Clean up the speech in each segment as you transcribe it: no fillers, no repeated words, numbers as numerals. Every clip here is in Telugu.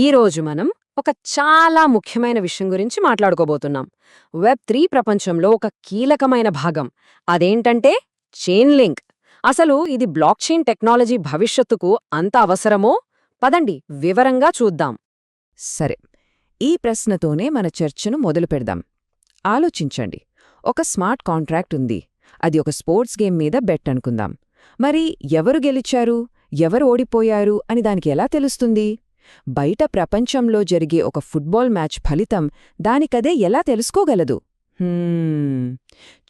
ఈరోజు మనం ఒక చాలా ముఖ్యమైన విషయం గురించి మాట్లాడుకోబోతున్నాం. వెబ్ 3 ప్రపంచంలో ఒక కీలకమైన భాగం. అదేంటంటే చైన్ లింక్. అసలు ఇది బ్లాక్ చైన్ టెక్నాలజీ భవిష్యత్తుకు అంత అవసరమో? పదండి వివరంగా చూద్దాం. సరే, ఈ ప్రశ్నతోనే మన చర్చను మొదలుపెడదాం. ఆలోచించండి. ఒక స్మార్ట్ కాంట్రాక్ట్ ఉంది. అది ఒక స్పోర్ట్స్ గేమ్ మీద బెట్ అనుకుందాం. మరి ఎవరు గెలిచారు, ఎవరు ఓడిపోయారు అని దానికి ఎలా తెలుస్తుంది? బయట ప్రపంచంలో జరిగే ఒక ఫుట్బాల్ మ్యాచ్ ఫలితం దానికదే ఎలా తెలుసుకోగలదు?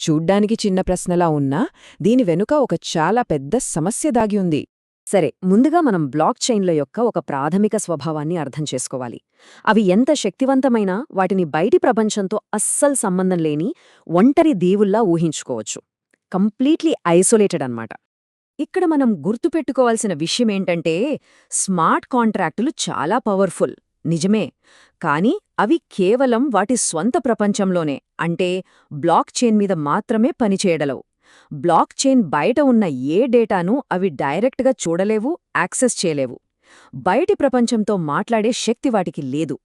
చూడ్డానికి చిన్న ప్రశ్నలా ఉన్నా దీని వెనుక ఒక చాలా పెద్ద సమస్య దాగి ఉంది. సరే, ముందుగా మనం బ్లాక్ చైన్ల యొక్క ఒక ప్రాథమిక స్వభావాన్ని అర్థం చేసుకోవాలి. అవి ఎంత శక్తివంతమైనా వాటిని బయటి ప్రపంచంతో అస్సలు సంబంధం లేని ఒంటరి దీవుల్లా ఊహించుకోవచ్చు. కంప్లీట్లీ ఐసోలేటెడ్ అన్నమాట. ఇక్కడ మనం గుర్తుపెట్టుకోవాల్సిన విషయమేంటంటే స్మార్ట్ కాంట్రాక్టులు చాలా పవర్ఫుల్, నిజమే. కానీ అవి కేవలం వాటి స్వంత ప్రపంచంలోనే, అంటే బ్లాక్ చైన్ మీద మాత్రమే పనిచేయడలవు. బ్లాక్ చైన్ బయట ఉన్న ఏ డేటాను అవి డైరెక్ట్గా చూడలేవు, యాక్సెస్ చేయలేవు. బయటి ప్రపంచంతో మాట్లాడే శక్తి వాటికి లేదు.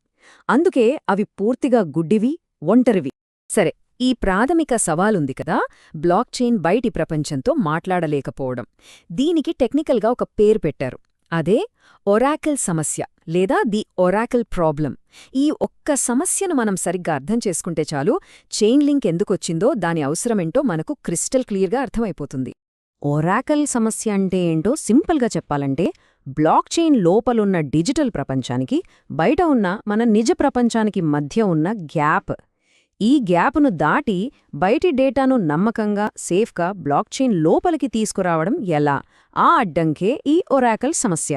అందుకే అవి పూర్తిగా గుడ్డివి, ఒంటరివి. సరే, ఈ ప్రాథమిక సవాలుంది కదా, బ్లాక్ చైన్ బయటి ప్రపంచంతో మాట్లాడలేకపోవడం. దీనికి టెక్నికల్గా ఒక పేరు పెట్టారు. అదే ఒరాకిల్ సమస్య లేదా ది ఒరాకిల్ ప్రాబ్లం. ఈ ఒక్క సమస్యను మనం సరిగ్గా అర్థం చేసుకుంటే చాలు, చైన్ లింక్ ఎందుకొచ్చిందో దాని అవసరమేంటో మనకు క్రిస్టల్ క్లియర్గా అర్థమైపోతుంది. ఒరాకిల్ సమస్య అంటే ఏంటో సింపుల్గా చెప్పాలంటే, బ్లాక్ చైన్ లోపలున్న డిజిటల్ ప్రపంచానికి, బయట ఉన్న మన నిజ ప్రపంచానికి మధ్య ఉన్న గ్యాప్. ఈ గ్యాప్ను దాటి బయటి డేటాను నమ్మకంగా, సేఫ్గా బ్లాక్ చైన్ లోపలికి తీసుకురావడం ఎలా? ఆ అడ్డంకే ఈ ఒరాకిల్ సమస్య.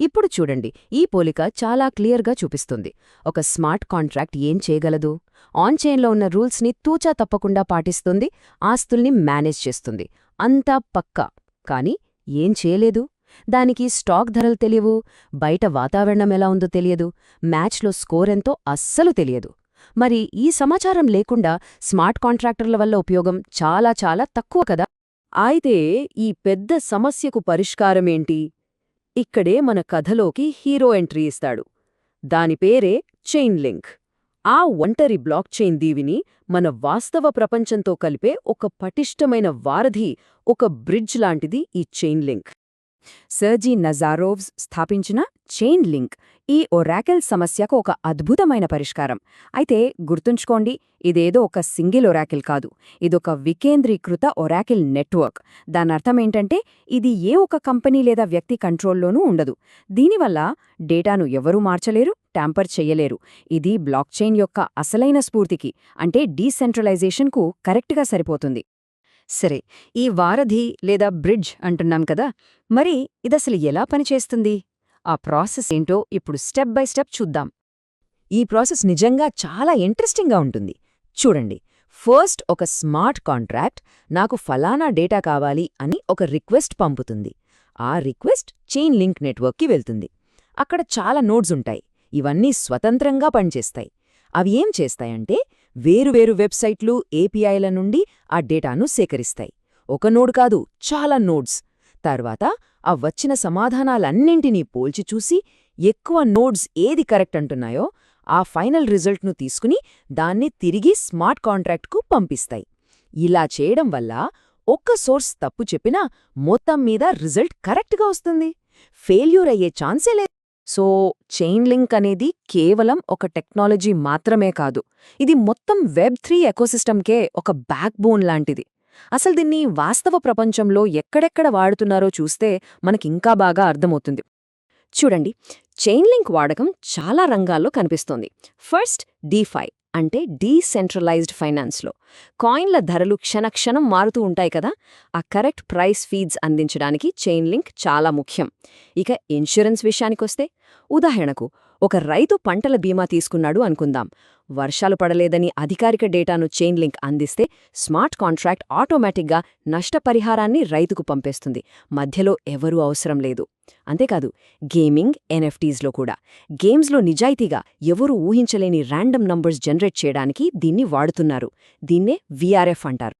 ఇప్పుడు చూడండి, ఈ పోలిక చాలా క్లియర్గా చూపిస్తుంది. ఒక స్మార్ట్ కాంట్రాక్ట్ ఏం చేయగలదు? ఆన్ చైన్లో ఉన్న రూల్స్ని తూచా తప్పకుండా పాటిస్తుంది, ఆస్తుల్ని మేనేజ్ చేస్తుంది, అంతా పక్కా. కానీ ఏం చేయలేదు. దానికి స్టాక్ ధరలు తెలియవు, బయట వాతావరణం ఎలా ఉందో తెలియదు, మ్యాచ్లో స్కోర్ ఎంతో అస్సలు తెలియదు. మరి ఈ సమాచారం లేకుండా స్మార్ట్ కాంట్రాక్టర్ల వల్ల ఉపయోగం చాలా చాలా తక్కువ కదా. అయితే ఈ పెద్ద సమస్యకు పరిష్కారమేంటి? ఇక్కడే మన కథలోకి హీరో ఎంట్రీ ఇస్తాడు. దాని పేరే చైన్ లింక్. ఆ ఒంటరి బ్లాక్ చైన్ దీవిని మన వాస్తవ ప్రపంచంతో కలిపే ఒక పటిష్టమైన వారధి, ఒక బ్రిడ్జ్ లాంటిది ఈ చైన్ లింక్. సర్జీ నజారోవ్స్ స్థాపించిన చైన్ లింక్ ఈ ఒరాకిల్ సమస్యకు ఒక అద్భుతమైన పరిష్కారం. అయితే గుర్తుంచుకోండి, ఇదేదో ఒక సింగిల్ ఒరాకిల్ కాదు, ఇదొక వికేంద్రీకృత ఒరాకిల్ నెట్వర్క్. దానర్థమేంటంటే ఇది ఏ ఒక కంపెనీ లేదా వ్యక్తి కంట్రోల్లోనూ ఉండదు. దీనివల్ల డేటాను ఎవరూ మార్చలేరు, ట్యాంపర్ చెయ్యలేరు. ఇది బ్లాక్ చైన్ యొక్క అసలైన స్ఫూర్తికి, అంటే డీసెంట్రలైజేషన్కు కరెక్ట్గా సరిపోతుంది. సరే, ఈ వారధి లేదా బ్రిడ్జ్ అంటున్నాం కదా, మరి ఇదసలు ఎలా పనిచేస్తుంది? ఆ ప్రాసెస్ ఏంటో ఇప్పుడు స్టెప్ బై స్టెప్ చూద్దాం. ఈ ప్రాసెస్ నిజంగా చాలా ఇంట్రెస్టింగ్గా ఉంటుంది. చూడండి, ఫస్ట్ ఒక స్మార్ట్ కాంట్రాక్ట్ నాకు ఫలానా డేటా కావాలి అని ఒక రిక్వెస్ట్ పంపుతుంది. ఆ రిక్వెస్ట్ చైన్ లింక్ నెట్వర్క్కి వెళ్తుంది. అక్కడ చాలా నోడ్స్ ఉంటాయి. ఇవన్నీ స్వతంత్రంగా పనిచేస్తాయి. అవి ఏం చేస్తాయంటే వేరువేరు వెబ్సైట్లు, ఏపీఐల నుండి ఆ డేటాను సేకరిస్తాయి. ఒక నోడ్ కాదు, చాలా నోడ్స్. తర్వాత ఆ వచ్చిన సమాధానాలన్నింటినీ పోల్చి చూసి ఎక్కువ నోడ్స్ ఏది కరెక్ట్ అంటున్నాయో ఆ ఫైనల్ రిజల్ట్ను తీసుకుని దాన్ని తిరిగి స్మార్ట్ కాంట్రాక్ట్కు పంపిస్తాయి. ఇలా చేయడం వల్ల ఒక్క సోర్స్ తప్పు చెప్పినా మొత్తం మీద రిజల్ట్ కరెక్ట్గా వస్తుంది. ఫెయిల్యూర్ అయ్యే ఛాన్సే లేదు. సో చైన్ లింక్ అనేది కేవలం ఒక టెక్నాలజీ మాత్రమే కాదు, ఇది మొత్తం వెబ్3 ఎకోసిస్టమ్కే ఒక బ్యాక్ బోన్ లాంటిది. అసలు దీన్ని వాస్తవ ప్రపంచంలో ఎక్కడెక్కడ వాడుతున్నారో చూస్తే మనకింకా బాగా అర్థమవుతుంది. చూడండి, చైన్ లింక్ వాడకం చాలా రంగాల్లో కనిపిస్తోంది. ఫస్ట్, డీఫై అంటే డీసెంట్రలైజ్డ్ ఫైనాన్స్లో. కాయిన్ల ధరలు క్షణక్షణం మారుతూ ఉంటాయి కదా, ఆ కరెక్ట్ ప్రైస్ ఫీడ్స్ అందించడానికి చైన్ లింక్ చాలా ముఖ్యం. ఇక ఇన్సూరెన్స్ విషయానికొస్తే, ఉదాహరణకు ఒక రైతు పంటల బీమా తీసుకున్నాడు అనుకుందాం. వర్షాలు పడలేదని అధికారిక డేటాను చైన్ లింక్ అందిస్తే స్మార్ట్ కాంట్రాక్ట్ ఆటోమేటిక్గా నష్టపరిహారాన్ని రైతుకు పంపేస్తుంది. మధ్యలో ఎవరూ అవసరం లేదు. అంతేకాదు, గేమింగ్, ఎన్ఎఫ్టీస్లో కూడా. గేమ్స్లో నిజాయితీగా ఎవరూ ఊహించలేని ర్యాండమ్ నంబర్స్ జనరేట్ చేయడానికి దీన్ని వాడుతున్నారు. దీన్నే విఆర్ఎఫ్ అంటారు.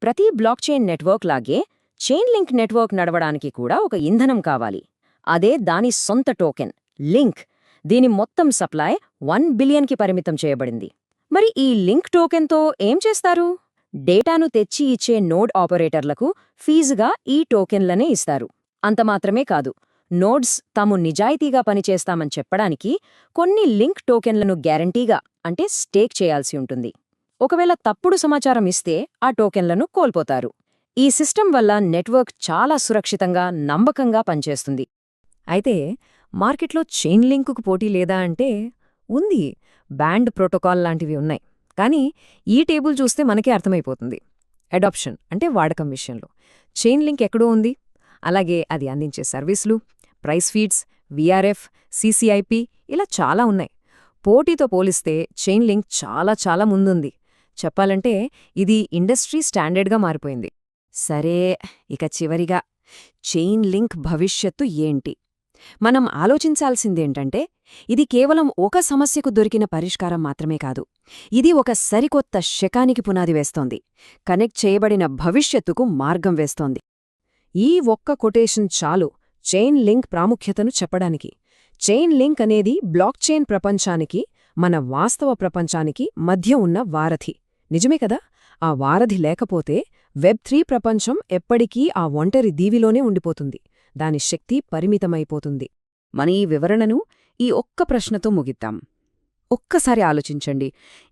ప్రతి బ్లాక్ చైన్ నెట్వర్క్ లాగే చైన్ లింక్ నెట్వర్క్ నడవడానికి కూడా ఒక ఇంధనం కావాలి. అదే దాని సొంత టోకెన్, లింక్. దీని మొత్తం సప్లై 1 బిలియన్కి పరిమితం చేయబడింది. మరి ఈ లింక్ టోకెన్తో ఏం చేస్తారు? డేటాను తెచ్చి ఇచ్చే నోడ్ ఆపరేటర్లకు ఫీజుగా ఈ టోకెన్లనే ఇస్తారు. అంతమాత్రమే కాదు, నోడ్స్ తాము నిజాయితీగా పనిచేస్తామని చెప్పడానికి కొన్ని లింక్ టోకెన్లను గ్యారంటీగా అంటే స్టేక్ చేయాల్సి ఉంటుంది. ఒకవేళ తప్పుడు సమాచారం ఇస్తే ఆ టోకెన్లను కోల్పోతారు. ఈ సిస్టమ్ వల్ల నెట్వర్క్ చాలా సురక్షితంగా, నమ్మకంగా పనిచేస్తుంది. అయితే మార్కెట్లో చైన్ లింకుకు పోటీ లేదా అంటే ఉంది. బ్యాండ్ ప్రోటోకాల్ లాంటివి ఉన్నాయి. కానీ ఈ టేబుల్ చూస్తే మనకే అర్థమైపోతుంది. అడాప్షన్ అంటే వాడకం విషయంలో చైన్ లింక్ ఎక్కడో ఉంది. అలాగే అది అందించే సర్వీసులు, ప్రైస్ ఫీడ్స్, విఆర్ఎఫ్, సిసిఐపి ఇలా చాలా ఉన్నాయి. పోటీతో పోలిస్తే చైన్ లింక్ చాలా చాలా ముందుంది. చెప్పాలంటే ఇది ఇండస్ట్రీ స్టాండర్డ్గా మారిపోయింది. సరే, ఇక చివరిగా చైన్ లింక్ భవిష్యత్తు ఏంటి? మనం ఆలోచించాల్సిందేంటంటే, ఇది కేవలం ఒక సమస్యకు దొరికిన పరిష్కారం మాత్రమే కాదు. ఇది ఒక సరికొత్త శకానికి పునాది వేస్తోంది. కనెక్ట్ చేయబడిన భవిష్యత్తుకు మార్గం వేస్తోంది. ఈ ఒక్క కొటేషన్ చాలు చైన్ లింక్ ప్రాముఖ్యతను చెప్పడానికి. చైన్ లింక్ అనేది బ్లాక్ చైన్ ప్రపంచానికి, మన వాస్తవ ప్రపంచానికి మధ్య ఉన్న వారధి. నిజమే కదా? ఆ వారధి లేకపోతే వెబ్3 ప్రపంచం ఎప్పటికీ ఆ ఒంటరి దీవిలోనే ఉండిపోతుంది. దాని శక్తి పరిమితమైపోతుంది. మన ఈ వివరణను ఈ ఒక్క ప్రశ్నతో ముగిద్దాం. ఒక్కసారి ఆలోచించండి.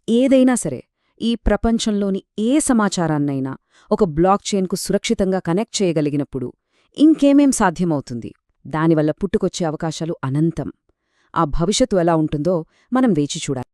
ఏదైనా సరే, ఈ ప్రపంచంలోని ఏ సమాచారాన్నైనా ఒక బ్లాక్ చైన్కు సురక్షితంగా కనెక్ట్ చేయగలిగినప్పుడు ఇంకేమేం సాధ్యమవుతుంది? దానివల్ల పుట్టుకొచ్చే అవకాశాలు అనంతం. ఆ భవిష్యత్తు ఎలా ఉంటుందో మనం వేచి చూడాలి.